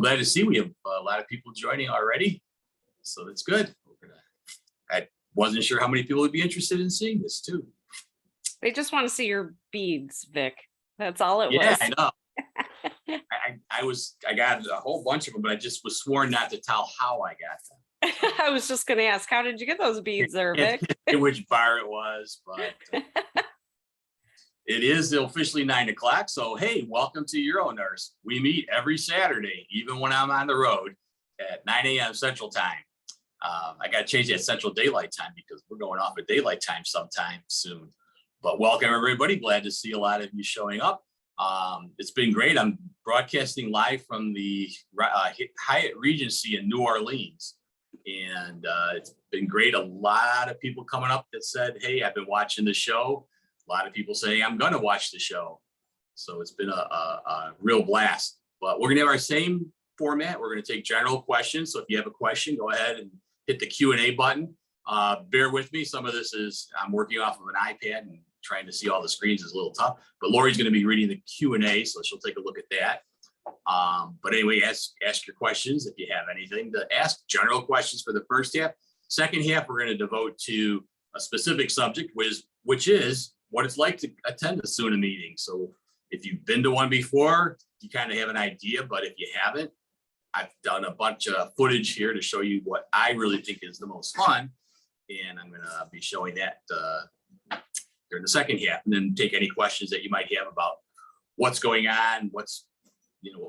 Glad to see we have a lot of people joining already. So that's good. I wasn't sure how many people would be interested in seeing this too. They just want to see your beads, Vic. That's all it was. Yeah, I know. I got a whole bunch of them, but I just was sworn not to tell how I got them. I was just going to ask, how did you get those beads there, Vic? Which bar it was, but it is officially 9 o'clock. So, hey, welcome to UroNurse. We meet every Saturday, even when I'm on the road at 9 a.m. Central Time. I got to change that Central Daylight Time because we're going off of daylight time sometime soon. But welcome, everybody. Glad to see a lot of you showing up. It's been great. I'm broadcasting live from the Hyatt Regency in New Orleans. And it's been great. A lot of people coming up that said, hey, I've been watching the show. A lot of people saying, I'm going to watch the show. So it's been a real blast. But we're going to have our same format. We're going to take general questions. So if you have a question, go ahead and hit the Q&A button. Bear with me. Some of this is I'm working off of an iPad and trying to see all the screens is a little tough. But Lori's going to be reading the Q&A, so she'll take a look at that. But anyway, ask your questions if you have anything to ask. General questions for the first half. Second half, we're going to devote to a specific subject, which is what it's like to attend a SUNA meeting. So if you've been to one before, you kind of have an idea, but if you haven't, I've done a bunch of footage here to show you what I really think is the most fun. And I'm going to be showing that during the second half, and then take any questions that you might have about what's going on, what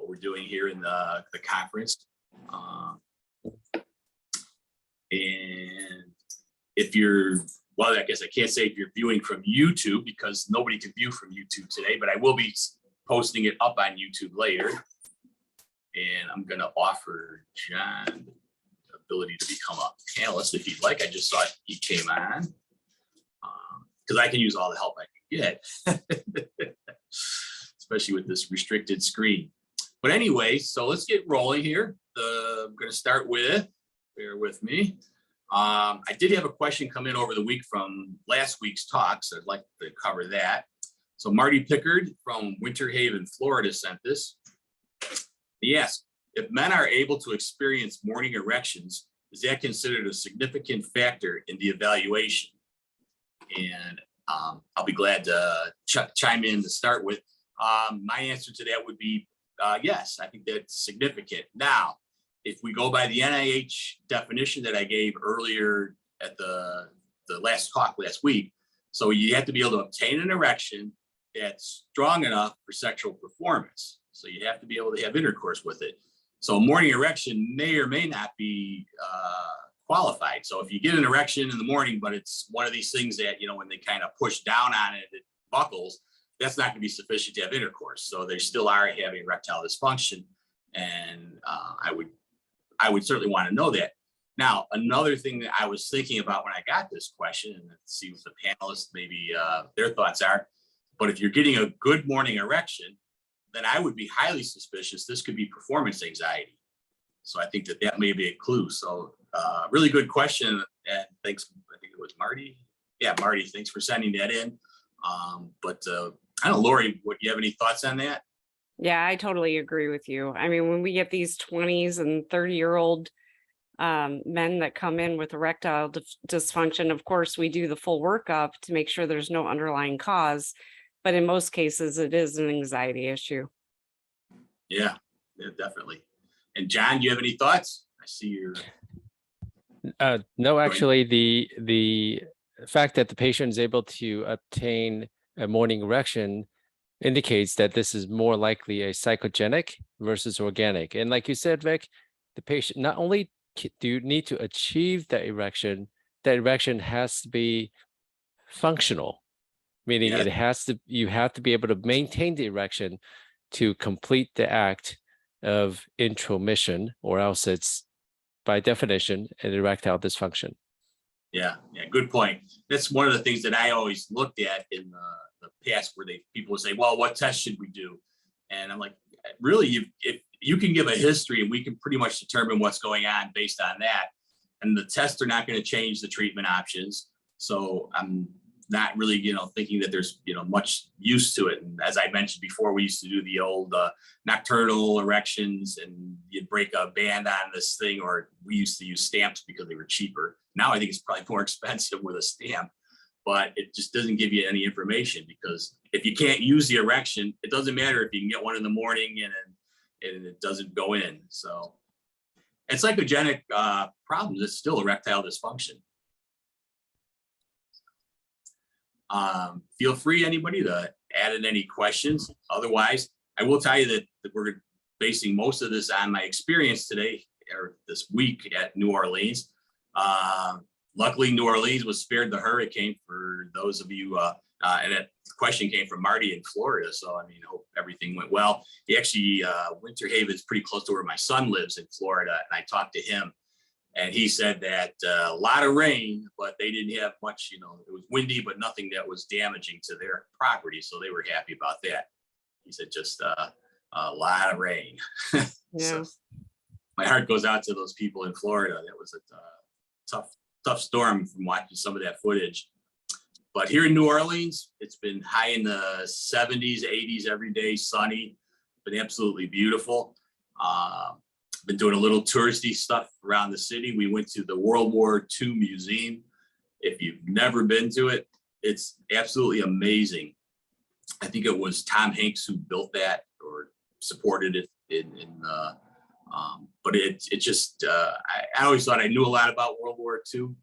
we're doing here in the conference. And if you're, well, I guess I can't say if you're viewing from YouTube because nobody can view from YouTube today, but I will be posting it up on YouTube later. And I'm going to offer John the ability to become a panelist if you'd like. I just saw he came on because I can use all the help I can get, especially with this restricted screen. But anyway, so let's get rolling here. I'm going to start with, bear with me. I did have a question come in over the week from last week's talk, so I'd like to cover that. So Marty Pickard from Winter Haven, Florida sent this. He asked, if men are able to experience morning erections, is that considered a significant factor in the evaluation? And I'll be glad to chime in to start with. My answer to that would be yes, I think that's significant. Now, if we go by the NIH definition that I gave earlier at the last talk last week, so you have to be able to obtain an erection that's strong enough for sexual performance. So you have to be able to have intercourse with it. So a morning erection may or may not be qualified. So if you get an erection in the morning, but it's one of these things that, when they kind of push down on it, it buckles, that's not going to be sufficient to have intercourse. So they still are having erectile dysfunction. And I would certainly want to know that. Now, another thing that I was thinking about when I got this question, and let's see what the panelists, maybe their thoughts are, but if you're getting a good morning erection, then I would be highly suspicious this could be performance anxiety. So I think that may be a clue. So really good question. And thanks, I think it was Marty. Yeah, Marty, thanks for sending that in. But I don't know, Lori, you have any thoughts on that? Yeah, I totally agree with you. I mean, when we get these 20s and 30-year-old men that come in with erectile dysfunction, of course, we do the full workup to make sure there's no underlying cause. But in most cases, it is an anxiety issue. Yeah, definitely. And John, do you have any thoughts? I see your. No, actually, the fact that the patient is able to obtain a morning erection indicates that this is more likely a psychogenic versus organic. And like you said, Vic, the patient not only do you need to achieve that erection has to be functional. Meaning yes. You have to be able to maintain the erection to complete the act of intromission, or else it's by definition an erectile dysfunction. Yeah, good point. That's one of the things that I always looked at in the past, where people would say, well, what test should we do? And I'm like, really, if you can give a history and we can pretty much determine what's going on based on that, and the tests are not going to change the treatment options. So not really, thinking that there's, much use to it. And as I mentioned before, we used to do the old nocturnal erections, and you'd break a band on this thing, or we used to use stamps because they were cheaper. Now I think it's probably more expensive with a stamp, but it just doesn't give you any information, because if you can't use the erection, it doesn't matter if you can get one in the morning and it doesn't go in. So it's psychogenic problems. It's still erectile dysfunction. Feel free, anybody, to add in any questions. Otherwise, I will tell you that we're basing most of this on my experience today, or this week, at New Orleans. Luckily, New Orleans was spared the hurricane, for those of you, and that question came from Marty in Florida. So, I mean, hope everything went well. He actually, Winter Haven is pretty close to where my son lives in Florida. And I talked to him, and he said that a lot of rain, but they didn't have much, it was windy, but nothing that was damaging to their property. So they were happy about that. He said just a lot of rain. Yeah. So my heart goes out to those people in Florida. That was a tough storm, from watching some of that footage. But here in New Orleans, it's been high in the 70s, 80s every day, sunny, been absolutely beautiful. Been doing a little touristy stuff around the city. We went to the World War II Museum. If you've never been to it, it's absolutely amazing. I think it was Tom Hanks who built that or supported it but it just, I always thought I knew a lot about World War II.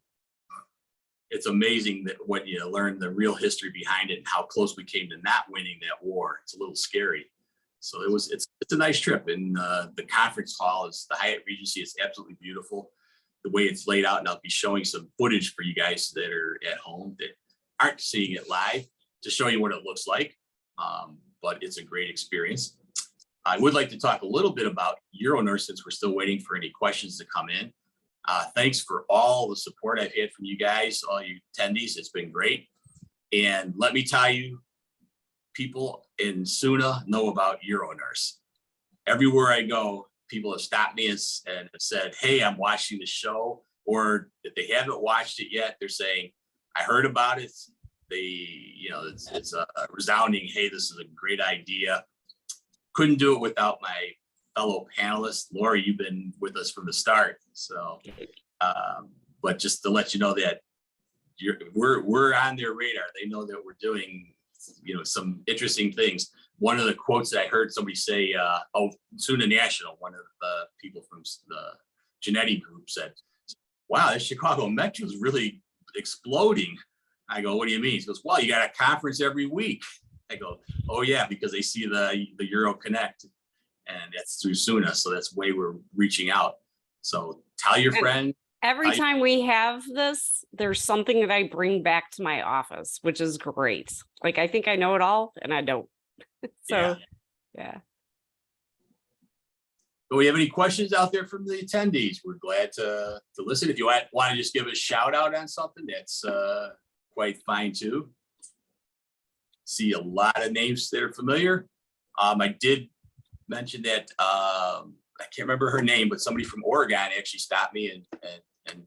It's amazing that what you learn, the real history behind it, and how close we came to not winning that war. It's a little scary. So it's a nice trip. And the conference hall is the Hyatt Regency. It's absolutely beautiful, the way it's laid out. And I'll be showing some footage for you guys that are at home that aren't seeing it live, to show you what it looks like. But it's a great experience. I would like to talk a little bit about UroNurse, since we're still waiting for any questions to come in. Thanks for all the support I've had from you guys, all you attendees. It's been great. And let me tell you, people in SUNA know about UroNurse. Everywhere I go, people have stopped me and said, hey, I'm watching the show. Or if they haven't watched it yet, they're saying, I heard about it. It's a resounding, hey, this is a great idea. Couldn't do it without my fellow panelists. Laura, you've been with us from the start. So, but just to let you know that we're on their radar. They know that we're doing, some interesting things. One of the quotes that I heard somebody say, SUNA National, one of the people from the Genetti group said, wow, this Chicago Metro is really exploding. I go, what do you mean? He goes, well, you got a conference every week. I go, oh yeah, because they see the Euro Connect, and that's through SUNA. So that's the way we're reaching out. So tell your friend. Every time we have this, there's something that I bring back to my office, which is great. Like, I think I know it all, and I don't. So, yeah. Do we have any questions out there from the attendees? We're glad to listen. If you want to just give a shout out on something, that's quite fine too. See a lot of names that are familiar. I did mention that I can't remember her name, but somebody from Oregon actually stopped me and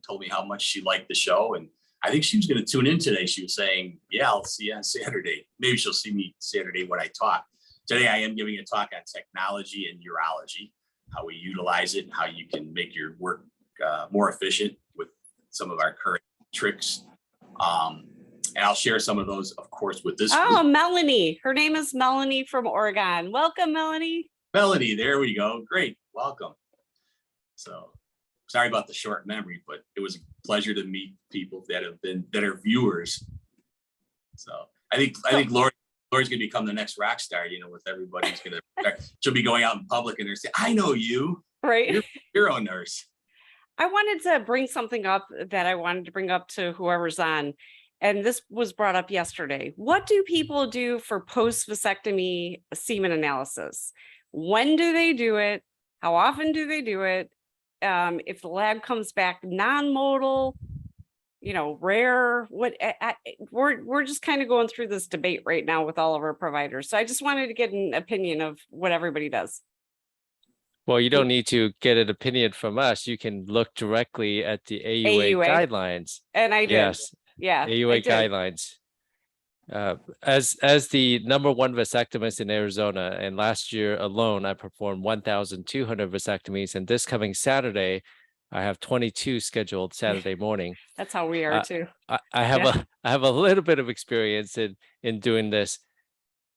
told me how much she liked the show. And I think she was going to tune in today. She was saying, yeah, I'll see you on Saturday. Maybe she'll see me Saturday when I talk. Today, I am giving a talk on technology and urology, how we utilize it, and how you can make your work more efficient with some of our current tricks. And I'll share some of those, of course, with this. Oh, group. Melanie. Her name is Melanie from Oregon. Welcome, Melanie. Melanie, there we go. Great. Welcome. So sorry about the short memory, but it was a pleasure to meet people that are viewers. So I think Lori's going to become the next rock star, with everybody's going to, she'll be going out in public and they're saying, I know you, Right. You're UroNurse. I wanted to bring something up that I wanted to bring up to whoever's on. And this was brought up yesterday. What do people do for post-vasectomy semen analysis? When do they do it? How often do they do it? If the lab comes back non-modal, rare, we're just kind of going through this debate right now with all of our providers. So I just wanted to get an opinion of what everybody does. Well, you don't need to get an opinion from us. You can look directly at the AUA guidelines. And I did. Yes. Yeah. AUA guidelines. As the #1 vasectomist in Arizona, and last year alone, I performed 1,200 vasectomies, and this coming Saturday, I have 22 scheduled Saturday morning. That's how we are too. I have Yeah. I have a little bit of experience in doing this.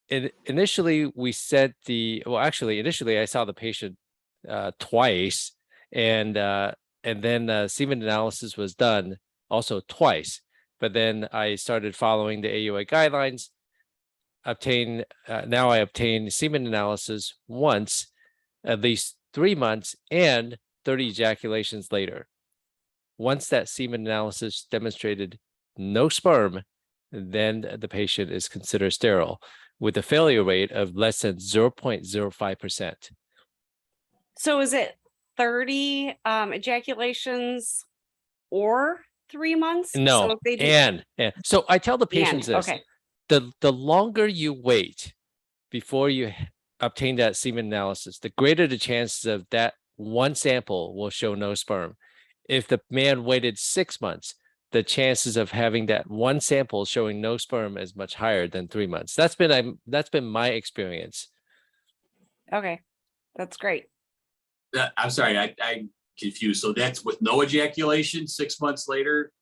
Initially, initially I saw the patient twice, and then semen analysis was done also twice. But then I started following the AUA guidelines. Now I obtain semen analysis once, at least 3 months, and 30 ejaculations later. Once that semen analysis demonstrated no sperm, then the patient is considered sterile with a failure rate of less than 0.05%. So is it 30 ejaculations or 3 months? So No, if they do and so I tell the patients this: okay. the longer you wait before you obtain that semen analysis, the greater the chances of that one sample will show no sperm. If the man waited 6 months, the chances of having that one sample showing no sperm is much higher than 3 months. That's been my experience. Okay, that's great. I'm sorry, I'm confused. So that's with no ejaculation, 6 months later,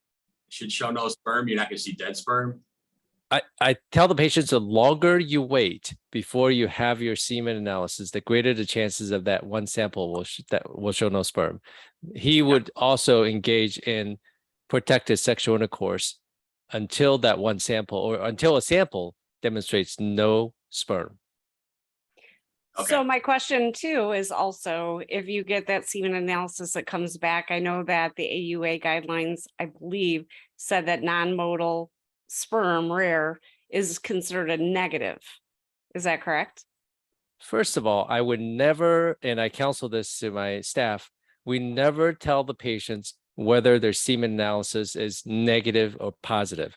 should show no sperm. You're not going to see dead sperm. I tell the patients the longer you wait before you have your semen analysis, the greater the chances of that one sample will show no sperm. He would also engage in protected sexual intercourse until that one sample, or until a sample demonstrates no sperm. Okay. So my question too is also, if you get that semen analysis that comes back, I know that the AUA guidelines, I believe, said that non-motile sperm, rare, is considered a negative. Is that correct? First of all, I would never, and I counsel this to my staff, we never tell the patients whether their semen analysis is negative or positive.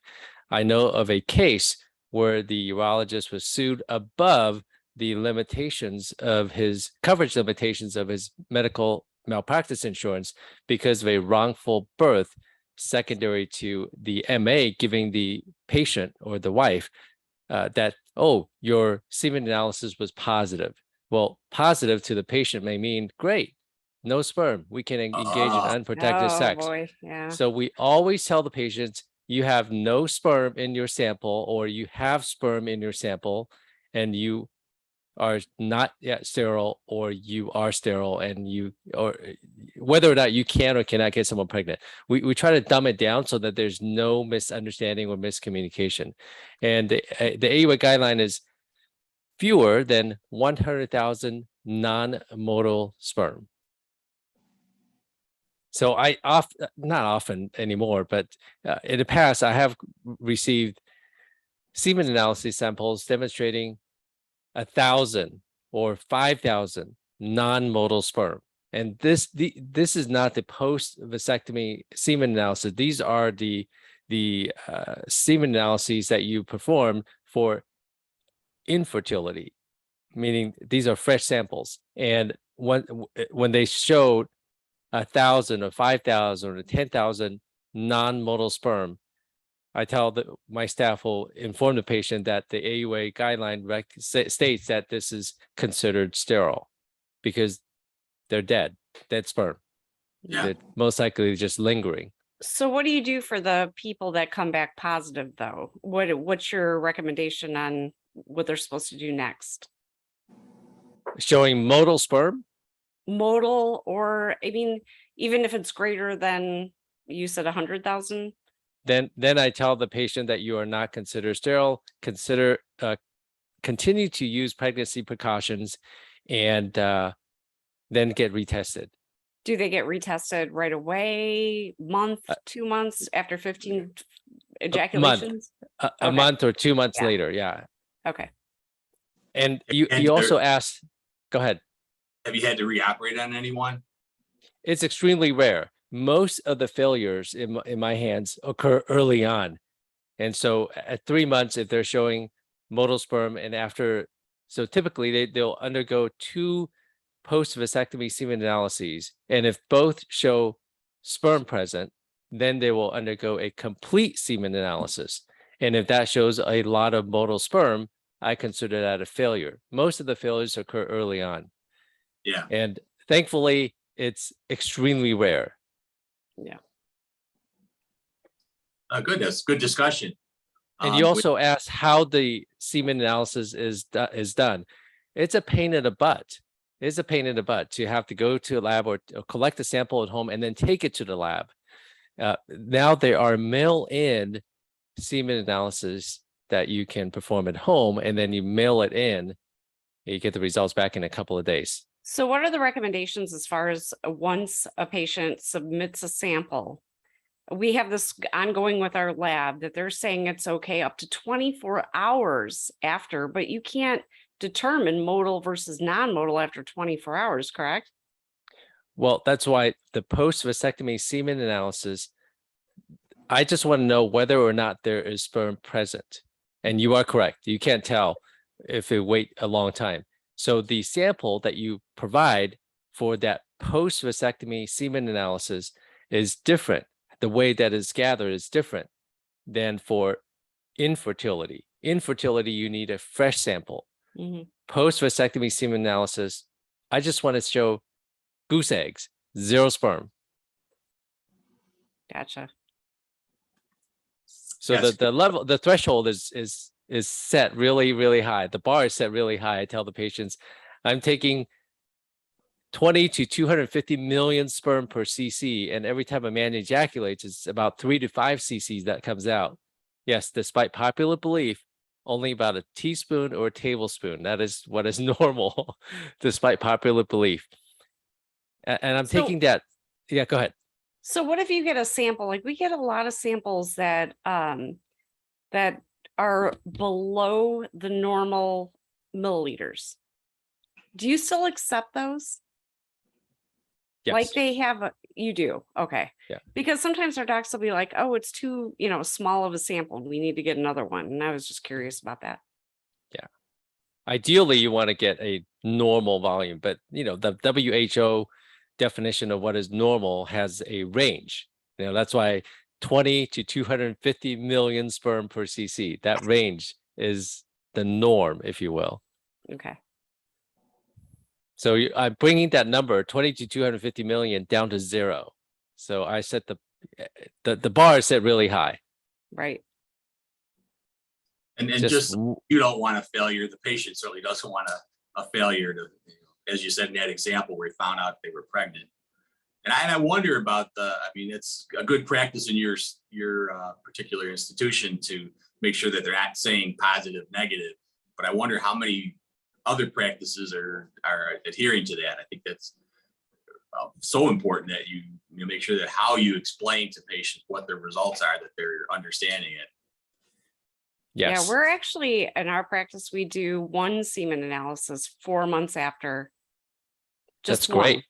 I know of a case where the urologist was sued above the limitations of his coverage limitations of his medical malpractice insurance because of a wrongful birth secondary to the MA giving the patient or the wife that, oh, your semen analysis was positive. Well, positive to the patient may mean great, no sperm. We can engage in unprotected sex. Boy, yeah. So we always tell the patients, you have no sperm in your sample, or you have sperm in your sample, and you are not yet sterile, or you are sterile, and or whether or not you can or cannot get someone pregnant. We try to dumb it down so that there's no misunderstanding or miscommunication. And the AUA guideline is fewer than 100,000 non-motile sperm. So not often anymore, but in the past, I have received semen analysis samples demonstrating 1,000 or 5,000 non-motile sperm. And this is not the post-vasectomy semen analysis. These are the semen analyses that you perform for infertility, meaning these are fresh samples. And when they showed 1,000 or 5,000 or 10,000 non-motile sperm, I tell my staff will inform the patient that the AUA guideline states that this is considered sterile because they're dead sperm. Yeah. They're most likely just lingering. So what do you do for the people that come back positive though? What's your recommendation on what they're supposed to do next? Showing motile sperm? Motile, or I mean, even if it's greater than, you said 100,000? Then I tell the patient that you are not considered sterile, continue to use pregnancy precautions, and then get retested. Do they get retested right away, month, 2 months after 15 ejaculations? A month or 2 months Yeah. later, yeah. Okay. And you also asked, go ahead. Have you had to reoperate on anyone? It's extremely rare. Most of the failures in my hands occur early on. And so at 3 months, if they're showing motile sperm, and after, so typically they'll undergo 2 post-vasectomy semen analyses. And if both show sperm present, then they will undergo a complete semen analysis. And if that shows a lot of motile sperm, I consider that a failure. Most of the failures occur early on. Yeah. And thankfully, it's extremely rare. Yeah. Good. That's good discussion. And you also asked how the semen analysis is done. It's a pain in the butt. It's a pain in the butt to have to go to a lab or collect a sample at home and then take it to the lab. Now there are mail-in semen analysis that you can perform at home, and then you mail it in. You get the results back in a couple of days. So what are the recommendations as far as once a patient submits a sample? We have this ongoing with our lab that they're saying it's okay up to 24 hours after, but you can't determine motile versus non-motile after 24 hours, correct? Well, that's why the post-vasectomy semen analysis, I just want to know whether or not there is sperm present. And you are correct. You can't tell if you wait a long time. So the sample that you provide for that post-vasectomy semen analysis is different. The way that it's gathered is different than for infertility. Infertility, you need a fresh sample. Mm-hmm. Post-vasectomy semen analysis, I just want to show goose eggs, 0 sperm. Gotcha. So Yes. the level, the threshold is set really, really high. The bar is set really high. I tell the patients, I'm taking 20 to 250 million sperm per cc, and every time a man ejaculates, it's about 3 to 5 cc's that comes out. Yes, despite popular belief, only about a teaspoon or a tablespoon. That is what is normal, despite popular belief. And I'm taking that. Yeah, go ahead. So what if you get a sample? Like we get a lot of samples that that are below the normal milliliters. Do you still accept those? Yes. Like they have, you do. Okay. Yeah. Because sometimes our docs will be like, oh, it's too, small of a sample. We need to get another one. And I was just curious about that. Yeah. Ideally, you want to get a normal volume, but the WHO definition of what is normal has a range. That's why 20 to 250 million sperm per cc. That range is the norm, if you will. Okay. So I'm bringing that number 20 to 250 million down to 0. So I set the bar is set really high. Right. And just you don't want a failure. The patient certainly doesn't want a failure to, as you said in that example where he found out they were pregnant. And I wonder about it's a good practice in your particular institution to make sure that they're not saying positive, negative. But I wonder how many other practices are adhering to that. I think that's so important that you make sure that how you explain to patients what their results are, that they're understanding it. Yes. Yeah, we're actually in our practice, we do one semen analysis 4 months after. That's One. great.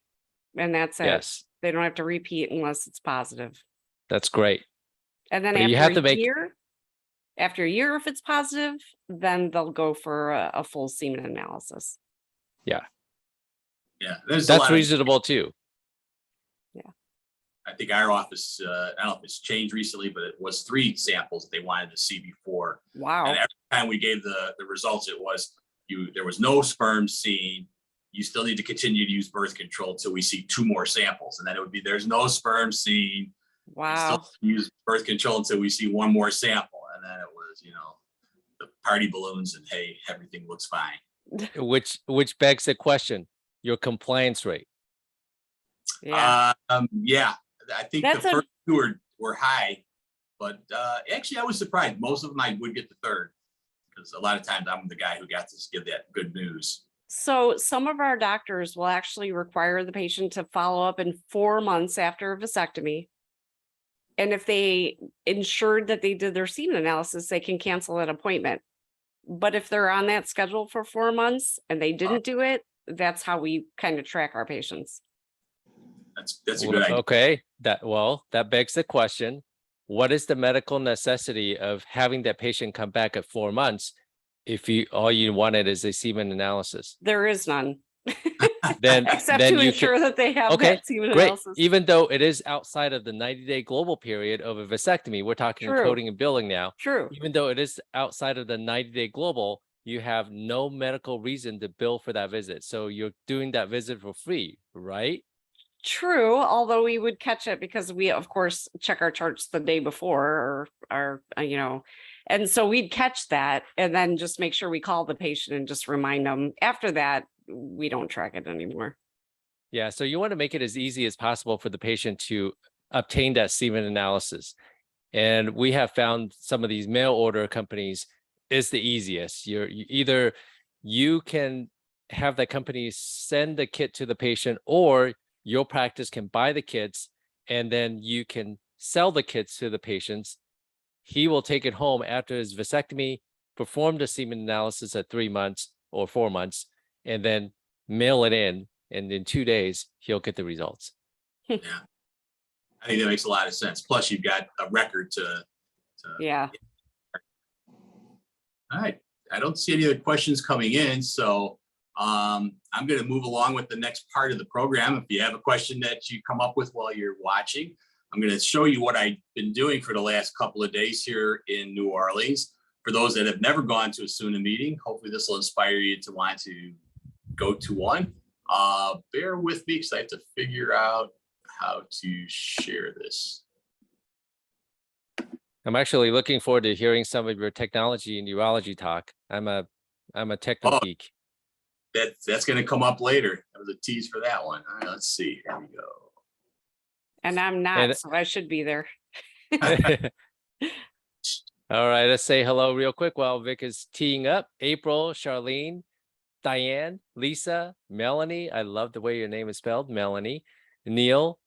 And that's it. Yes. They don't have to repeat unless it's positive. That's great. And then But after you have to make after a year, if it's positive, then they'll go for a full semen analysis. Yeah. Yeah. There's That's reasonable too. Yeah. I think our office, I don't know if it's changed recently, but it was 3 samples that they wanted to see before. Wow. And every time we gave the results, it was there was no sperm seen. You still need to continue to use birth control until we see 2 more samples. And then it would be, there's no sperm seen. Wow. Still use birth control until we see 1 more sample. And then it was, the party balloons and hey, everything looks fine. Which begs the question, your compliance rate. Yeah. Yeah, I think That's the first 2 were high, but actually I was surprised. Most of them I would get the 3rd because a lot of times I'm the guy who got to give that good news. So some of our doctors will actually require the patient to follow up in 4 months after a vasectomy. And if they ensured that they did their semen analysis, they can cancel that appointment. But if they're on that schedule for 4 months and they didn't do it, that's how we kind of track our patients. That's a good idea. Okay, that begs the question, what is the medical necessity of having that patient come back at 4 months if all you wanted is a semen analysis? There is none. Except then to you ensure that they have okay, that semen great. analysis. Even though it is outside of the 90-day global period of a vasectomy, we're talking True. coding and billing now. True. Even though it is outside of the 90-day global, you have no medical reason to bill for that visit. So you're doing that visit for free, right? True, although we would catch it because we, of course, check our charts the day before or our, and so we'd catch that and then just make sure we call the patient and just remind them. After that, we don't track it anymore. Yeah, so you want to make it as easy as possible for the patient to obtain that semen analysis. And we have found some of these mail order companies is the easiest. Either you can have that company send the kit to the patient, or your practice can buy the kits and then you can sell the kits to the patients. He will take it home after his vasectomy, perform the semen analysis at 3 months or 4 months, and then mail it in. And in 2 days, he'll get the results. Yeah, I think that makes a lot of sense. Plus, you've got a record to Yeah. All right. I don't see any other questions coming in, so I'm going to move along with the next part of the program. If you have a question that you come up with while you're watching, I'm going to show you what I've been doing for the last couple of days here in New Orleans. For those that have never gone to a SUNA meeting, hopefully this will inspire you to want to go to one. Bear with me because I have to figure out how to share this. I'm actually looking forward to hearing some of your technology and urology talk. I'm a techno geek. That's going to come up later. That was a tease for that one. All right, let's see. Here we go. And I'm not, so I should be there. All right, let's say hello real quick while Vic is teeing up. April, Charlene, Diane, Lisa, Melanie. I love the way your name is spelled, Melanie. Neil,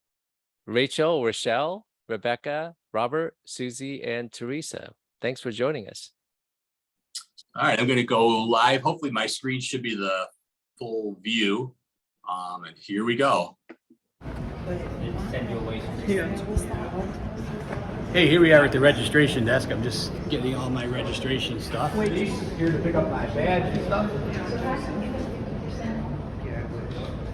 Rachel, Rochelle, Rebecca, Robert, Susie, and Teresa. Thanks for joining us. All right, I'm going to go live. Hopefully my screen should be the full view. And here we go. Hey, here we are at the registration desk. I'm just getting all my registration stuff. Here to pick up my badge and stuff.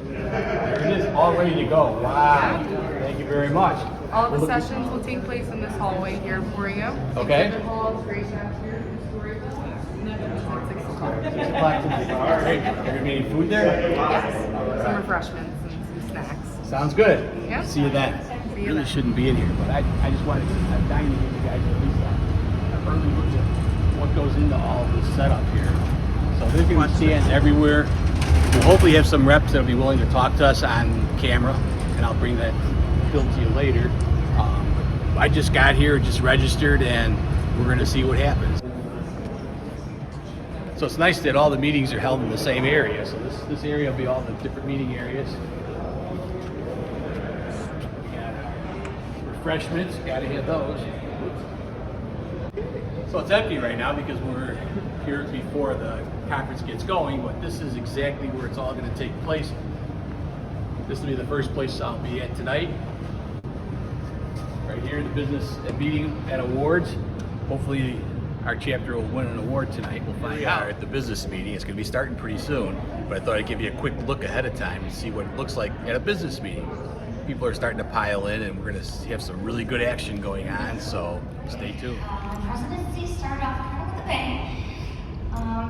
There it is, all ready to go. Wow. Thank you very much. All the sessions will take place in this hallway here for you. Okay. Exhibit hall, great shots here, storage hall, and then at 6 o'clock. 6 o'clock today. All right. Are you getting food there? Yes. Some refreshments and some snacks. Sounds good. Yeah. See you then. See you Really then. shouldn't be in here, but I just wanted to, I'm dying to give you guys at least a early look at what goes into all of this setup here. So there's going to be stands everywhere. We'll hopefully have some reps that'll be willing to talk to us on camera, and I'll bring that film to you later. I just got here, just registered, and we're going to see what happens. So it's nice that all the meetings are held in the same area. So this area will be all the different meeting areas. We got refreshments, got to have those. So it's empty right now because we're here before the conference gets going, but this is exactly where it's all going to take place. This will be the first place I'll be at tonight. Right here, the business meeting and awards. Hopefully our chapter will win an award tonight. We'll find out at the business meeting. It's going to be starting pretty soon, but I thought I'd give you a quick look ahead of time and see what it looks like at a business meeting. People are starting to pile in, and we're going to have some really good action going on, so stay tuned. Presidency started off kind of with a bang,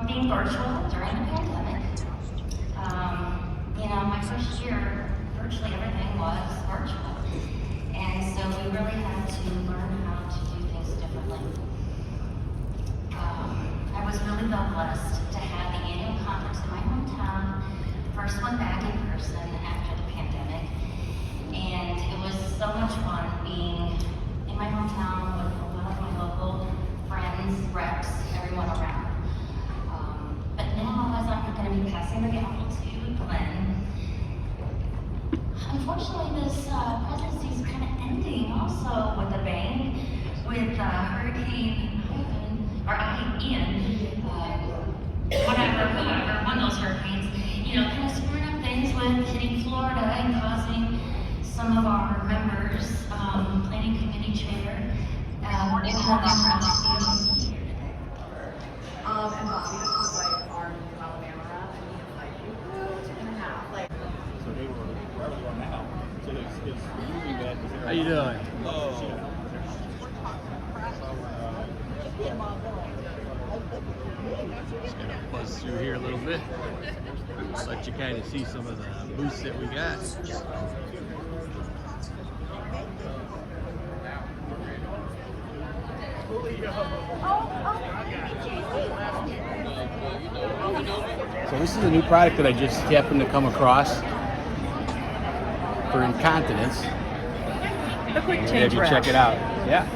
being virtual during the pandemic. My first year, virtually everything was virtual. And so we really had to learn how to do things differently. I was really well blessed to have the annual conference in my hometown, first one back in person after the pandemic. And it was so much fun being in my hometown with a lot of my local friends, reps, everyone around. But now, as I'm going to be passing the gavel to Glenn, unfortunately, this presidency is kind of ending also with a bang, with Hurricane Ian, whoever, one of those hurricanes, kind of screwing up things with hitting Florida and causing some of our members, planning committee chair, to have that presidency. And Bobby, this was like our new Alabama rep, and he was like, you moved in a house. How you doing? Just gonna buzz through here a little bit. Let you kind of see some of the booths that we got. So this is a new product that I just happened to come across for incontinence. The quick Have change you wrap. check it out? Yeah,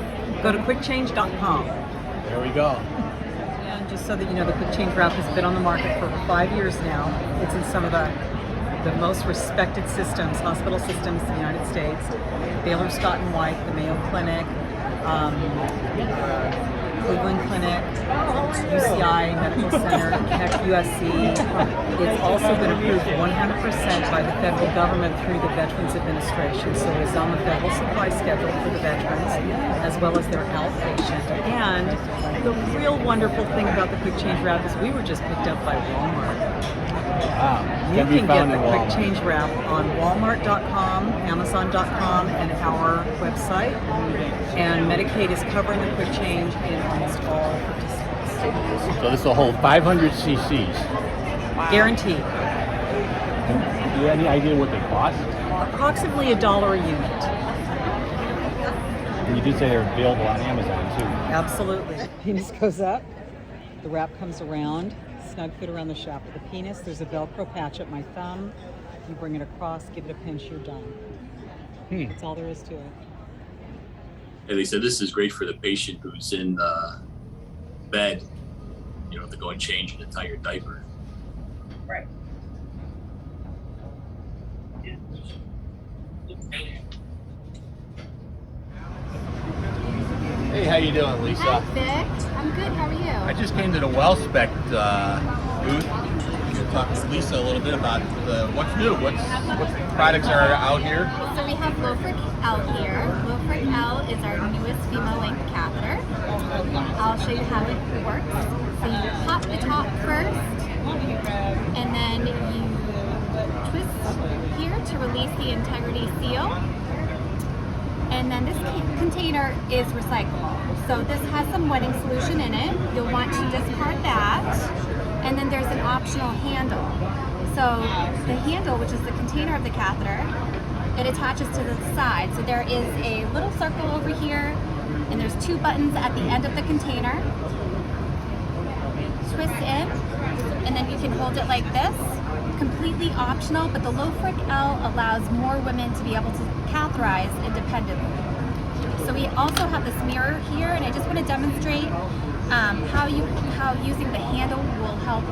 Go to quickchange.com. there we go. And just so that you know, the quick change wrap has been on the market for 5 years now. It's in some of the most respected systems, hospital systems in the United States. Baylor Scott and White, the Mayo Clinic, Cleveland Clinic, UCI Medical Center, Keck USC. It's also been approved 100% by the federal government through the Veterans Administration, so it's on the federal supply schedule for the veterans, as well as their outpatient. And the real wonderful thing about the Quick Change Wrap is we were just picked up by Walmart. Wow, You can be can get found the in Quick Walmart. Change Wrap on Walmart.com, Amazon.com, and our website. And Medicaid is covering the Quick Change in almost all 50 states. So this will hold 500 cc's. Guaranteed. Do you have any idea what they cost? Approximately $1 a unit. And you did say they're available on Amazon too. Absolutely. Penis goes up, the wrap comes around, snug fit around the shaft of the penis. There's a Velcro patch at my thumb. You bring it across, give it a pinch, you're done. That's all there is to it. And they said this is great for the patient who's in the bed, to go and change an entire diaper. Right. Hey, how you doing, Lisa? Hi, Vic. I'm good. How are you? I just came to the WellSpec booth to talk with Lisa a little bit about what's new, what products are out here. So we have Lofric L here. Lofric L is our newest female length catheter. I'll show you how it works. So you pop the top first, and then you twist here to release the integrity seal. And then this container is recyclable. So this has some wetting solution in it. You'll want to discard that. And then there's an optional handle. So the handle, which is the container of the catheter, it attaches to the side. So there is a little circle over here, and there's 2 buttons at the end of the container. Twist in, and then you can hold it like this. Completely optional, but the Lofric L allows more women to be able to catheterize independently. So we also have this mirror here, and I just want to demonstrate how using the handle will help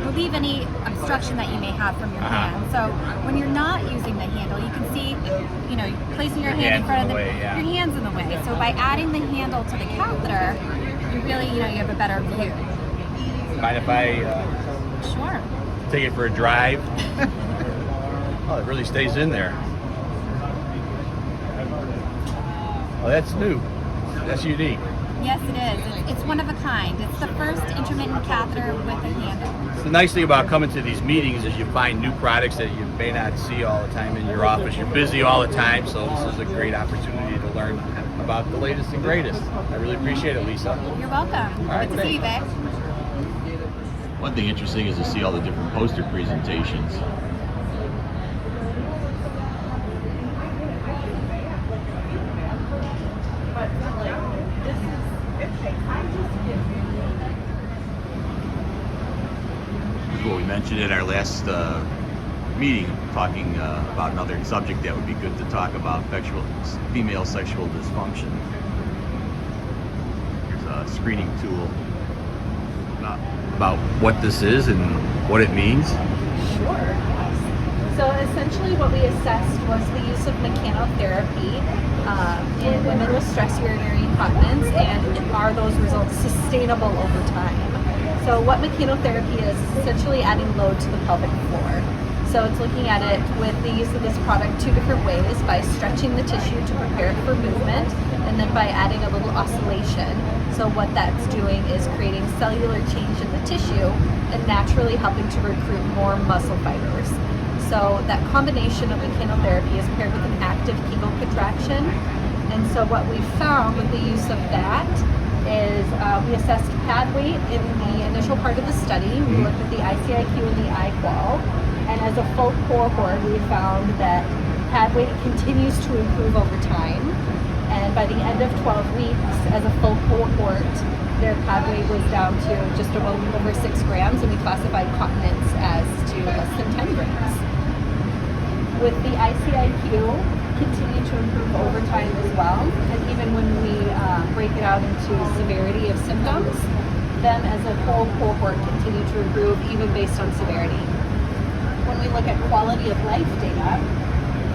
relieve any obstruction that you may have from your hand. So when you're not using the handle, you can see, placing your hand in front of your hand's in the way. So by adding the handle to the catheter, you really, you have a better view. Mind if I Sure. take it for a drive? Oh, it really stays in there. Oh, that's new. That's unique. Yes, it is. It's one of a kind. It's the first intermittent catheter with a handle. The nice thing about coming to these meetings is you find new products that you may not see all the time in your office. You're busy all the time, so this is a great opportunity to learn about the latest and greatest. I really appreciate it, Lisa. You're welcome. All right, Good to see you, Vic. One thing interesting is to see all the different poster presentations. What we mentioned at our last meeting, talking about another subject that would be good to talk about, female sexual dysfunction. Here's a screening tool about what this is and what it means. Sure. So essentially what we assessed was the use of mechanotherapy in women with stress urinary incontinence, and are those results sustainable over time? So what mechanotherapy is essentially adding load to the pelvic floor. So it's looking at it with the use of this product 2 different ways: by stretching the tissue to prepare it for movement, and then by adding a little oscillation. So what that's doing is creating cellular change in the tissue and naturally helping to recruit more muscle fibers. So that combination of mechanotherapy is paired with an active Kegel contraction. And so what we found with the use of that is we assessed pad weight in the initial part of the study. We looked at the ICIQ and the iQual. And as a full cohort, we found that pad weight continues to improve over time. And by the end of 12 weeks, as a full cohort, their pad weight was down to just about over 6 grams, and we classified continence as to less than 10 grams. With the ICIQ, continue to improve over time as well, and even when we break it out into severity of symptoms, them as a whole cohort continue to improve even based on severity. When we look at quality of life data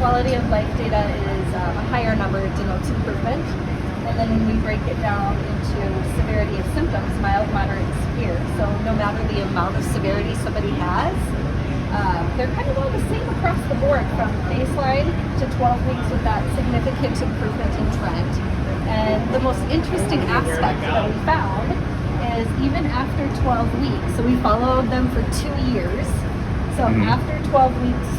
is a higher number denotes improvement. And then when we break it down into severity of symptoms, mild, moderate, and severe. So no matter the amount of severity somebody has, they're kind of all the same across the board from baseline to 12 weeks with that significant improvement in trend. And the most interesting aspect that we found is even after 12 weeks, so we followed them for 2 years. So after 12 weeks,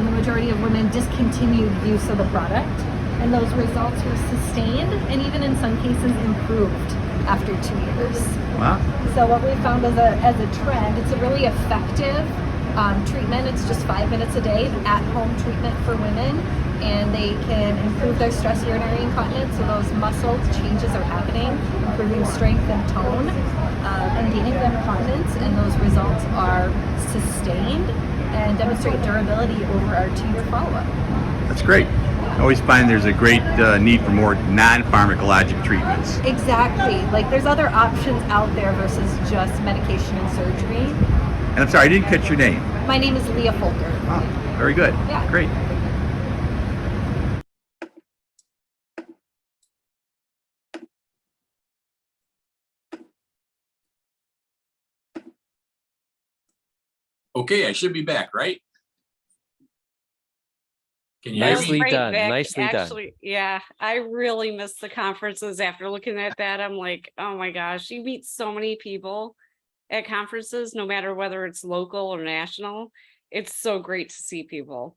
the majority of women discontinued use of the product, and those results were sustained and even in some cases improved after 2 years. Wow. So what we found as a trend, it's a really effective treatment. It's just 5 minutes a day, at-home treatment for women, and they can improve their stress urinary incontinence, so those muscle changes are happening, improving strength and tone, and gaining them continence, and those results are sustained and demonstrate durability over our 2-year follow-up. That's great. I always find there's a great need for more non-pharmacologic treatments. Exactly. Like there's other options out there versus just medication and surgery. And I'm sorry, I didn't catch your name. My name is Leah Folker. Oh, very good. Yeah. Great. Okay, I should be back, right? Can you hear me? Nicely Great, done. Vic. Nicely done. Actually, yeah, I really miss the conferences after looking at that. I'm like, oh my gosh, you meet so many people at conferences, no matter whether it's local or national. It's so great to see people.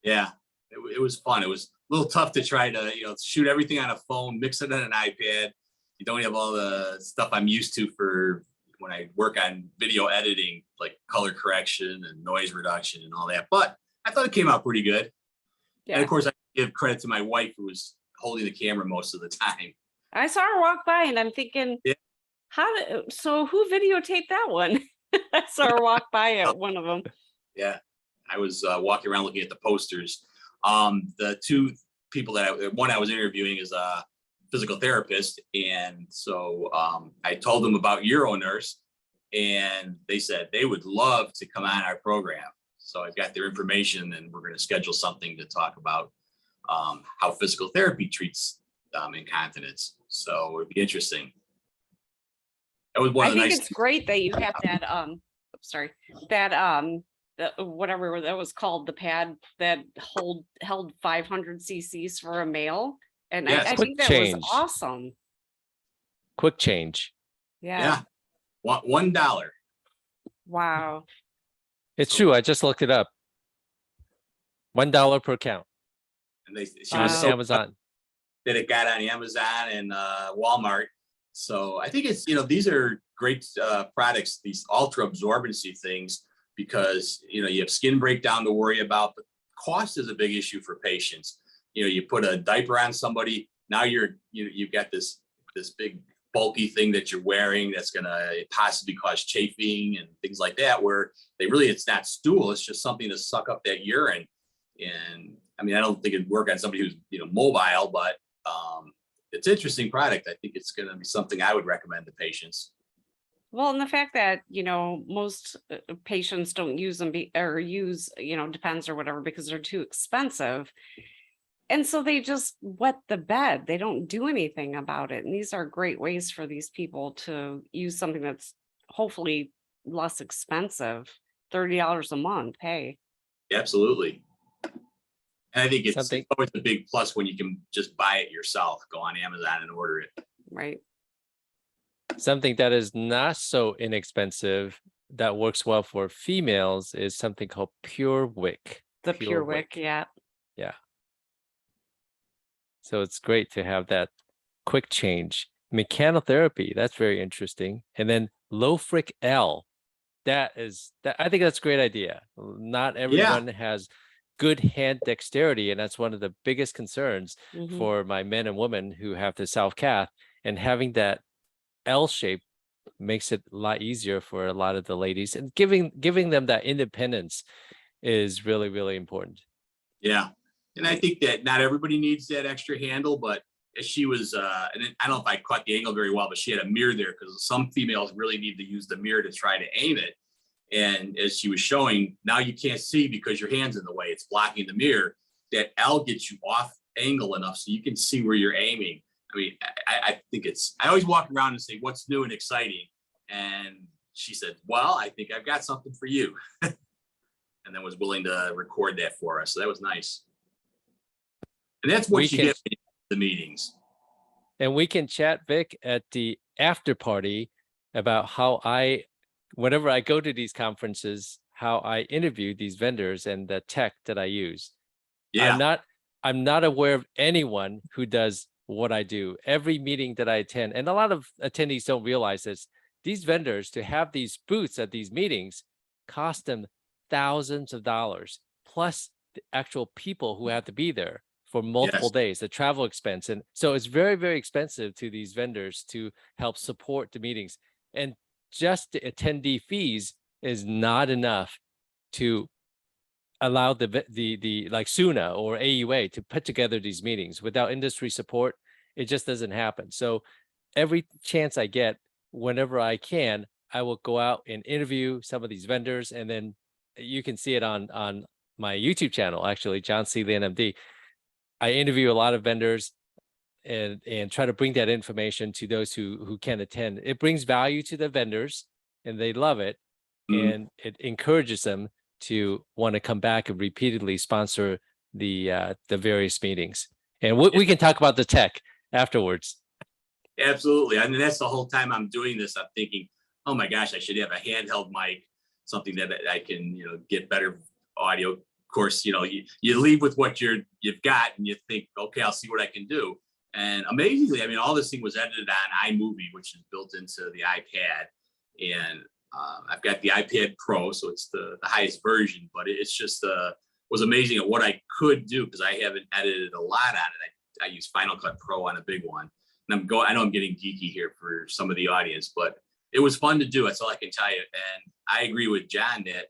Yeah, it was fun. It was a little tough to try to, shoot everything on a phone, mix it on an iPad. You don't have all the stuff I'm used to for when I work on video editing, like color correction and noise reduction and all that. But I thought it came out pretty good. Yeah. And of course, I give credit to my wife, who was holding the camera most of the time. I saw her walk by and I'm thinking, Yeah. So who videotaped that one? I saw her walk by at one of them. Yeah, I was walking around looking at the posters. The two people one I was interviewing is a physical therapist. And so I told them about UroNurse, and they said they would love to come on our program. So I've got their information, and we're going to schedule something to talk about how physical therapy treats incontinence. So it would be interesting. That was one I of the think nice it's great that you have that whatever that was called, the pad that held 500 cc's for a male. And Yes. I Quick think that change. was awesome. Quick change. Yeah. $1. Wow. It's true. I just looked it up. $1 per count And she Wow. was so Amazon. that it got on Amazon and Walmart. So I think it's, these are great products, these ultra absorbency things, because, you have skin breakdown to worry about, but cost is a big issue for patients. You put a diaper on somebody, now you've got this big bulky thing that you're wearing that's going to possibly cause chafing and things like that, where it's not stool, it's just something to suck up that urine. And I mean, I don't think it'd work on somebody who's, mobile, but it's an interesting product. I think it's going to be something I would recommend to patients. Well, and the fact that, most patients don't use them use, Depends or whatever, because they're too expensive. And so they just wet the bed. They don't do anything about it. And these are great ways for these people to use something that's hopefully less expensive. $30 a month. Hey. Absolutely. And I think it's Something- always a big plus when you can just buy it yourself, go on Amazon and order it. Right. Something that is not so inexpensive that works well for females is something called Pure Wick. The Pure pure wick. wick, yeah. Yeah. So it's great to have that quick change. Mechanotherapy, that's very interesting. And then low fric L, that I think that's a great idea. Not everyone has good hand dexterity, and that's one of the biggest concerns Mhm. for my men and women who have the self cath. And having that L shape makes it a lot easier for a lot of the ladies, and giving them that independence is really, really important. Yeah. And I think that not everybody needs that extra handle, but as she was, and I don't know if I caught the angle very well, but she had a mirror there because some females really need to use the mirror to try to aim it. And as she was showing, now you can't see because your hand's in the way. It's blocking the mirror. That L gets you off angle enough so you can see where you're aiming. I mean, I think I always walk around and say, what's new and exciting? And she said, well, I think I've got something for you. And then was willing to record that for us. So that was nice. And that's what you get in the meetings. And we can chat, Vic, at the after party about how whenever I go to these conferences, how I interview these vendors and the tech that I use. Yeah. I'm not aware of anyone who does what I do. Every meeting that I attend, and a lot of attendees don't realize this, these vendors, to have these booths at these meetings, cost them thousands of dollars, plus the actual people who have to be there for multiple days, the travel expense. And so it's very, very expensive to these vendors to help support the meetings. And just the attendee fees is not enough to allow the like SUNA or AUA to put together these meetings. Without industry support, it just doesn't happen. So every chance I get, whenever I can, I will go out and interview some of these vendors, and then you can see it on my YouTube channel, actually, John Seeley NMD. I interview a lot of vendors and try to bring that information to those who can attend. It brings value to the vendors and they love it. And it encourages them to want to come back and repeatedly sponsor the various meetings. And we can talk about the tech afterwards. Absolutely. I mean, that's the whole time I'm doing this. I'm thinking, oh my gosh, I should have a handheld mic, something that I can, get better audio. Of course, you leave with what you've got and you think, okay, I'll see what I can do. And amazingly, I mean, all this thing was edited on iMovie, which is built into the iPad. And I've got the iPad Pro, so it's the highest version, but it's just was amazing at what I could do because I haven't edited a lot on it. I use Final Cut Pro on a big one. And I know I'm getting geeky here for some of the audience, but it was fun to do. That's all I can tell you. And I agree with John that,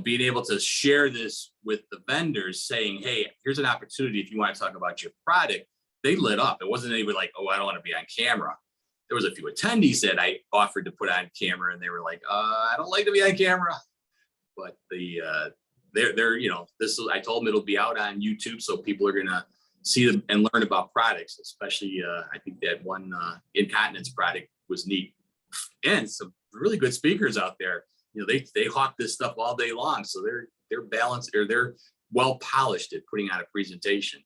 being able to share this with the vendors saying, hey, here's an opportunity if you want to talk about your product, they lit up. It wasn't anybody like, oh, I don't want to be on camera. There was a few attendees that I offered to put on camera and they were like, I don't like to be on camera. But they're I told them it'll be out on YouTube. So people are going to see them and learn about products, especially I think that one incontinence product was neat. And some really good speakers out there. They hawk this stuff all day long. So they're balanced, or they're well polished at putting on a presentation.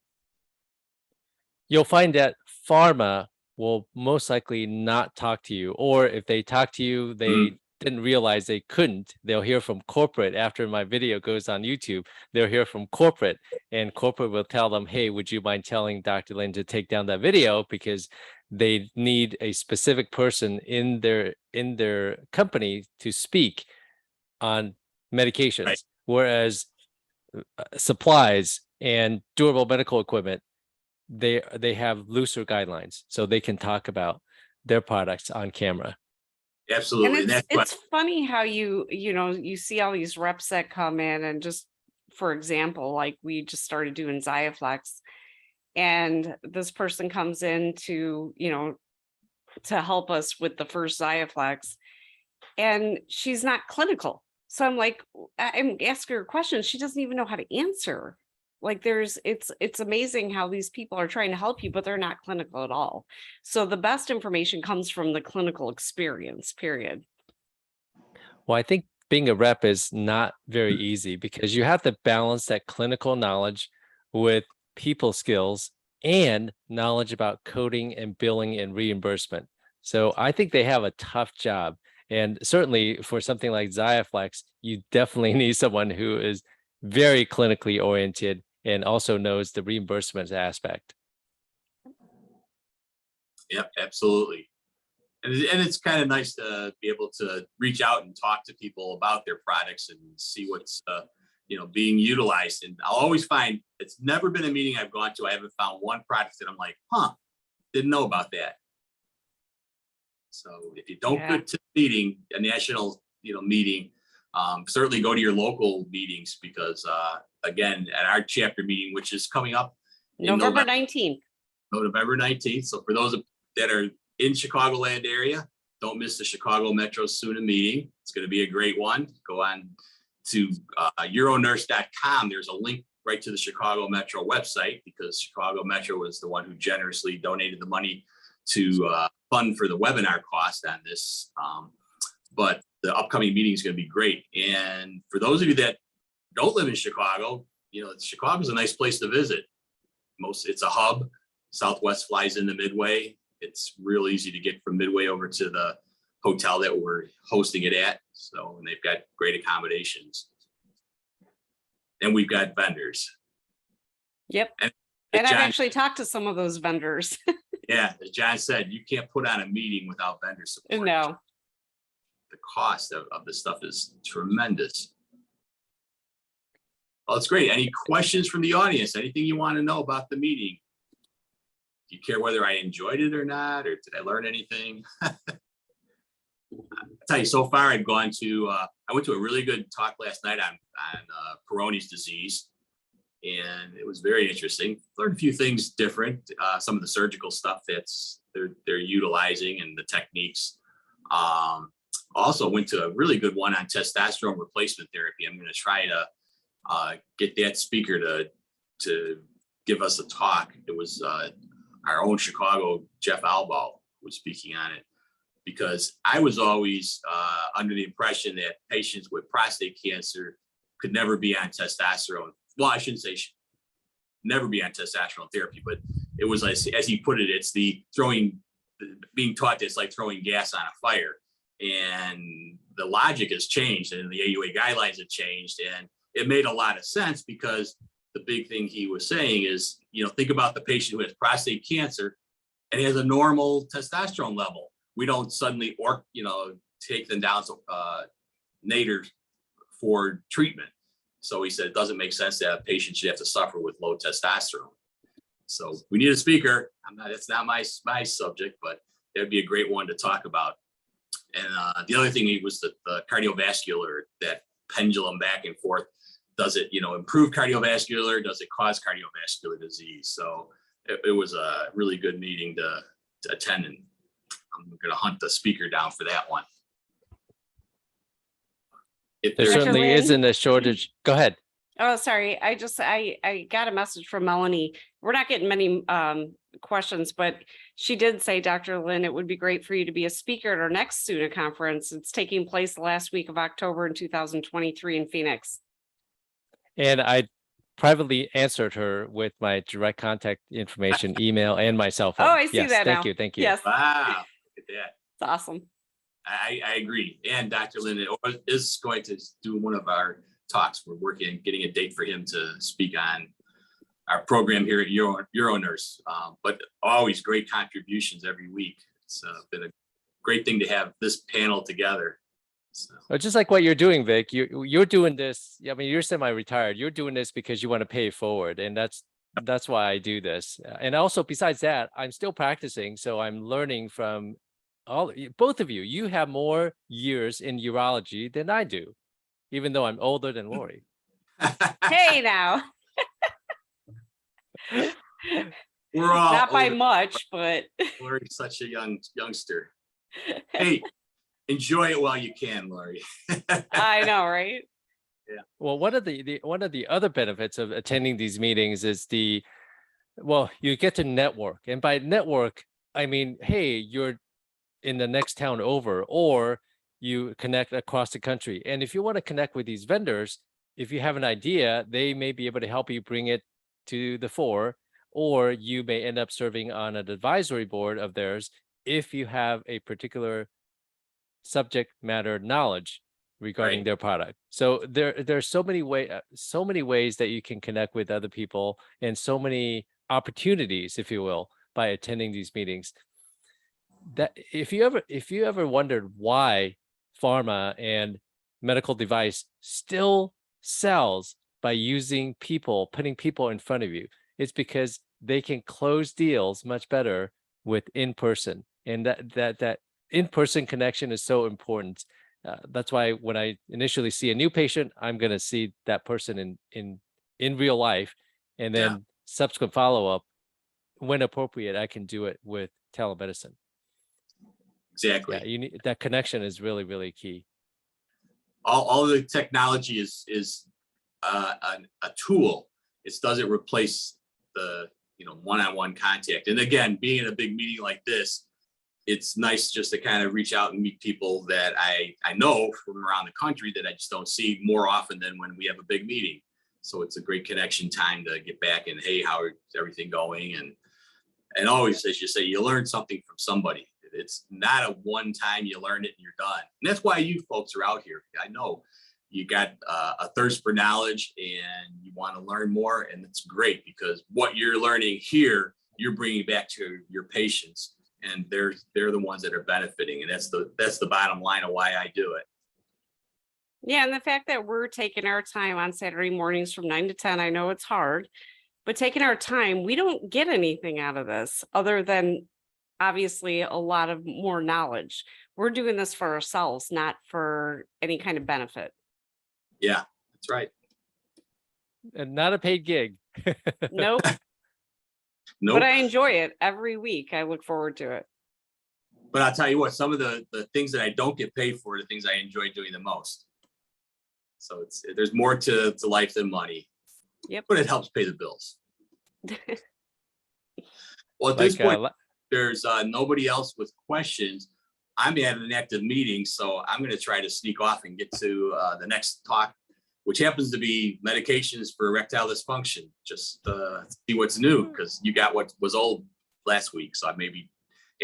You'll find that pharma will most likely not talk to you, or if they talk to you, they didn't realize they couldn't. They'll hear from corporate after my video goes on YouTube. They'll hear from corporate, and corporate will tell them, hey, would you mind telling Dr. Lin to take down that video because they need a specific person in their company to speak on medications, right. Whereas supplies and durable medical equipment, they have looser guidelines, so they can talk about their products on camera. Absolutely. And it's funny how you see all these reps that come in, and just for example, like we just started doing XIAFLEX, and this person comes in to help us with the first XIAFLEX, and she's not clinical. So I'm like, I'm asking her questions, she doesn't even know how to answer. Like it's amazing how these people are trying to help you, but they're not clinical at all. So the best information comes from the clinical experience, period. Well, I think being a rep is not very easy because you have to balance that clinical knowledge with people skills and knowledge about coding and billing and reimbursement. So I think they have a tough job. And certainly for something like XIAFLEX, you definitely need someone who is very clinically oriented and also knows the reimbursement aspect. Yep, absolutely. And it's kind of nice to be able to reach out and talk to people about their products and see what's being utilized. And I'll always find it's never been a meeting I've gone to. I haven't found one product that I'm like, didn't know about that. So if you don't go to the meeting, a national meeting, certainly go to your local meetings because again, at our chapter meeting, which is coming up November 19th. November 19th. So for those that are in Chicagoland area, don't miss the Chicago Metro SUNA meeting. It's going to be a great one. Go on to UroNurse.com. There's a link right to the Chicago Metro website because Chicago Metro was the one who generously donated the money to fund for the webinar cost on this. But the upcoming meeting is going to be great. And for those of you that don't live in Chicago, Chicago's a nice place to visit. It's a hub. Southwest flies into Midway. It's real easy to get from Midway over to the hotel that we're hosting it at. So, and they've got great accommodations. And we've got vendors. Yep. And I've actually talked to some of those vendors. Yeah, as John said, you can't put on a meeting without vendor support. No. The cost of this stuff is tremendous. Well, it's great. Any questions from the audience? Anything you want to know about the meeting? Do you care whether I enjoyed it or not, or did I learn anything? I'll tell you, so far I've gone to, I went to a really good talk last night on Peyronie's disease, and it was very interesting. Learned a few things different, some of the surgical stuff that's they're utilizing and the techniques. Also went to a really good one on testosterone replacement therapy. I'm going to try to get that speaker to give us a talk. It was our own Chicago, Jeff Albaugh, was speaking on it, because I was always under the impression that patients with prostate cancer could never be on testosterone. Well, I shouldn't say never be on testosterone therapy, but it was, as he put it, it's being taught that it's like throwing gas on a fire. And the logic has changed and the AUA guidelines have changed. And it made a lot of sense because the big thing he was saying is, think about the patient who has prostate cancer and has a normal testosterone level. We don't suddenly take them down to nadir for treatment. So he said, it doesn't make sense that patients should have to suffer with low testosterone. So we need a speaker. It's not my subject, but that'd be a great one to talk about. And the other thing was the cardiovascular, that pendulum back and forth. Does it, improve cardiovascular? Does it cause cardiovascular disease? So it was a really good meeting to attend, and I'm going to hunt the speaker down for that one. If There certainly isn't a shortage. Go ahead. Oh, sorry. I got a message from Melanie. We're not getting many questions, but she did say, Dr. Lynn, it would be great for you to be a speaker at our next SUNA conference. It's taking place the last week of October in 2023 in Phoenix. And I privately answered her with my direct contact information, email, and my cell phone. Oh, I see that now. Thank you. Thank you. Yes. Wow. Look at that. It's awesome. I agree. And Dr. Lynn is going to do one of our talks. We're working, getting a date for him to speak on our program here at UroNurse. But always great contributions every week. It's been a great thing to have this panel together. So. Just like what you're doing, Vic, you're doing this. I mean, you're semi-retired. You're doing this because you want to pay it forward, and that's why I do this. And also, besides that, I'm still practicing, so I'm learning from both of you. You have more years in urology than I do, even though I'm older than Lori. Hey, now. We're all not by older, much, but Lori's such a youngster. Hey. Enjoy it while you can, Lori. I know, right? Yeah. Well, one of the other benefits of attending these meetings is you get to network. And by network, I mean, hey, you're in the next town over, or you connect across the country. And if you want to connect with these vendors, if you have an idea, they may be able to help you bring it to the fore, or you may end up serving on an advisory board of theirs if you have a particular subject matter knowledge regarding Right. their product. So there's so many ways that you can connect with other people, and so many opportunities, if you will, by attending these meetings. That if you ever wondered why pharma and medical device still sells by using people, putting people in front of you, it's because they can close deals much better with in person, and that in-person connection is so important. That's why when I initially see a new patient, I'm going to see that person in real life, and then Yeah. subsequent follow-up, when appropriate, I can do it with telemedicine. Exactly. Yeah, you need that connection is really, really key. All the technology is a tool. It doesn't replace the one-on-one contact. And again, being in a big meeting like this, it's nice just to kind of reach out and meet people that I know from around the country that I just don't see more often than when we have a big meeting. So it's a great connection time to get back and, hey, how is everything going? And always, as you say, you learn something from somebody. It's not a one time you learn it and you're done. And that's why you folks are out here. I know you got a thirst for knowledge and you want to learn more. And it's great because what you're learning here, you're bringing back to your patients, and they're the ones that are benefiting. And that's the bottom line of why I do it. Yeah, and the fact that we're taking our time on Saturday mornings from 9 to 10, I know it's hard, but taking our time, we don't get anything out of this other than obviously a lot of more knowledge. We're doing this for ourselves, not for any kind of benefit. Yeah, that's right. And not a paid gig. Nope. Nope. But I enjoy it every week. I look forward to it. But I'll tell you what, some of the things that I don't get paid for are the things I enjoy doing the most. So there's more to life than money. Yep. But it helps pay the bills. Well, at this point, there's nobody else with questions. I'm at an active meeting, so I'm going to try to sneak off and get to the next talk, which happens to be medications for erectile dysfunction. Just see what's new, because you got what was old last week. So I may be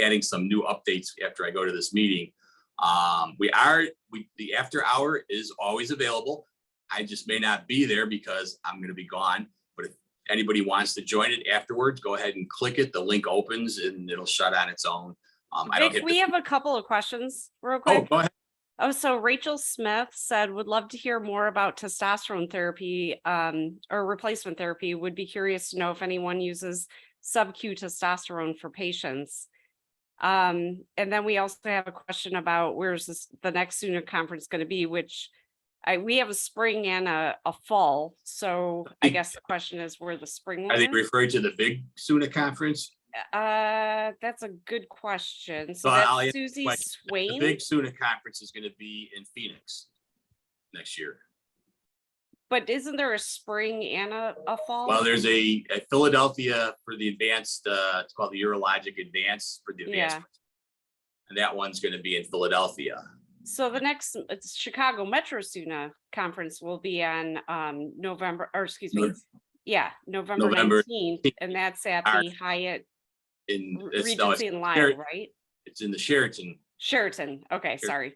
adding some new updates after I go to this meeting. The after hour is always available. I just may not be there because I'm going to be gone. But if anybody wants to join it afterwards, go ahead and click it. The link opens and it'll shut on its own. Vic, we have a couple of questions real quick. Oh, go ahead. Oh, so Rachel Smith said, would love to hear more about testosterone therapy or replacement therapy. Would be curious to know if anyone uses sub-Q testosterone for patients. And then we also have a question about where's the next SUNA conference going to be, which we have a spring and a fall. So I guess the question is where the spring one Are they is. referring to the big SUNA conference? That's a good question. So I'll that's answer Susie the Swain. The big SUNA conference is going to be in Phoenix next year. But isn't there a spring and a fall? Well, there's a Philadelphia for the advanced, it's called the Urologic Advanced for the advanced. Yeah. And that one's going to be in Philadelphia. So the next Chicago Metro SUNA conference will be on November 19th, and that's at the Hyatt Regency in Lyle, right? It's in the Sheraton. Sheraton. Okay, Sheraton. sorry.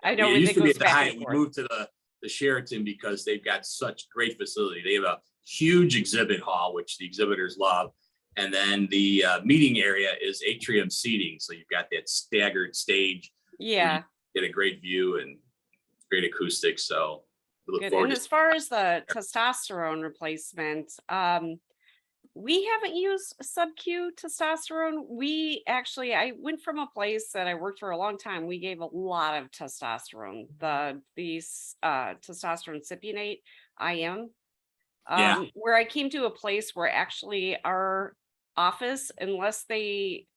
I know it when used it to be goes at the back Hyatt. and We forth. moved to the Sheraton because they've got such great facility. They have a huge exhibit hall, which the exhibitors love. And then the meeting area is atrium seating. So you've got that staggered stage. Yeah. Get a great view and great acoustics. So we look Good. forward And to as far as the testosterone replacement, we haven't used sub-Q testosterone. I went from a place that I worked for a long time. We gave a lot of testosterone, these testosterone cypionate IM. Where I came to a place where actually our office, unless they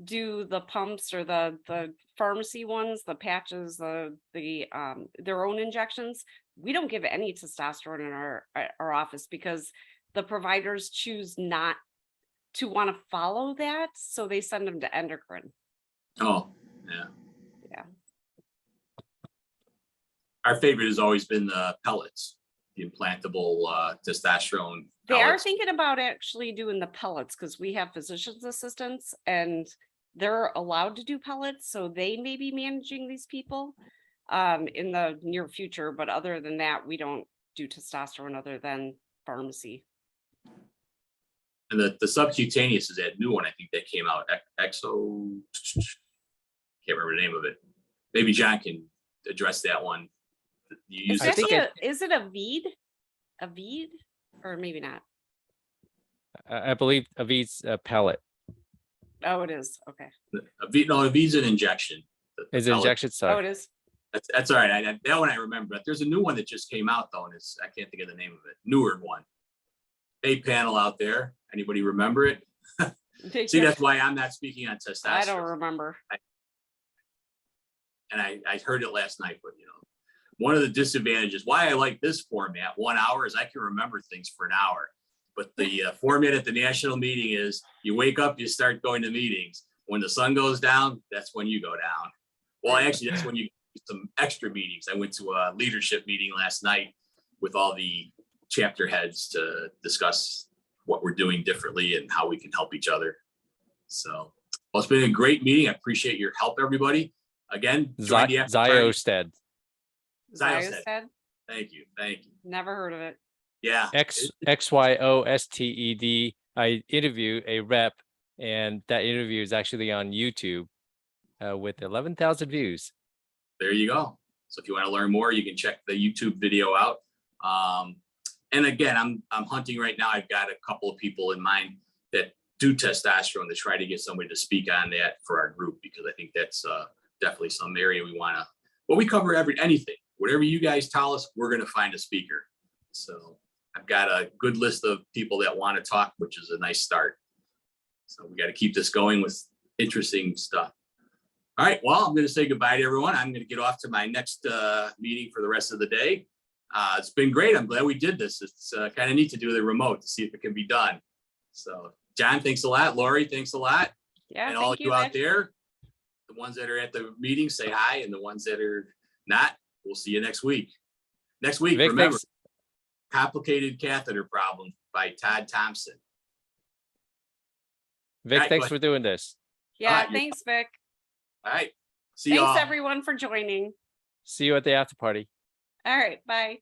do the pumps or the pharmacy ones, the patches, their own injections, we don't give any testosterone in our office because the providers choose not to want to follow that, so they send them to endocrine. Oh, yeah. Yeah. Our favorite has always been the pellets, the implantable testosterone. They are pellets. thinking about actually doing the pellets because we have physician's assistants and they're allowed to do pellets, so they may be managing these people. in the near future, but other than that, we don't do testosterone other than pharmacy. And the subcutaneous is that new one, I think that came out, Exo, can't remember the name of it. Maybe John can address that one. You use Is it. it a Veed? A Veed? Or maybe not. I believe Avid's a pellet. Oh, it is. Okay. No, V's an injection. The Is pellet. injection Oh, sorry. it is. That's all right. That one I remember, but there's a new one that just came out though, and I can't think of the name of it. Newer one. A panel out there. Anybody remember it? See, that's why I'm not speaking on testosterone. I don't remember. And I heard it last night, but one of the disadvantages why I like this format 1 hour is I can remember things for an hour. But the format at the national meeting is you wake up, you start going to meetings. When the sun goes down, that's when you go down. Well, actually, that's when you do some extra meetings. I went to a leadership meeting last night with all the chapter heads to discuss what we're doing differently and how we can help each other. So, well, it's been a great meeting. I appreciate your help, everybody. Again, join the after party. Zyosted. Zyosted? Thank you. Never heard of it. Yeah. XYOSTED. I interviewed a rep, and that interview is actually on YouTube with 11,000 views. There you go. So if you want to learn more, you can check the YouTube video out. And again, I'm hunting right now. I've got a couple of people in mind that do testosterone to try to get somebody to speak on that for our group, because I think that's definitely some area we want to. Well, we cover anything. Whatever you guys tell us, we're going to find a speaker. So I've got a good list of people that want to talk, which is a nice start. So we got to keep this going with interesting stuff. All right. Well, I'm going to say goodbye to everyone. I'm going to get off to my next meeting for the rest of the day. It's been great. I'm glad we did this. It's kind of neat to do the remote to see if it can be done. So John, thanks a lot. Lori, thanks a lot. Yeah. And all of you out there, the ones that are at the meeting, say hi. And the ones that are not, we'll see you next week. Next week, Vic, remember, thanks. Complicated Catheter Problem by Todd Thompson. Vic, right, thanks go for doing this. Yeah. Thanks, Vic. All right. See you Thanks all. everyone for joining. See you at the after party. All right. Bye.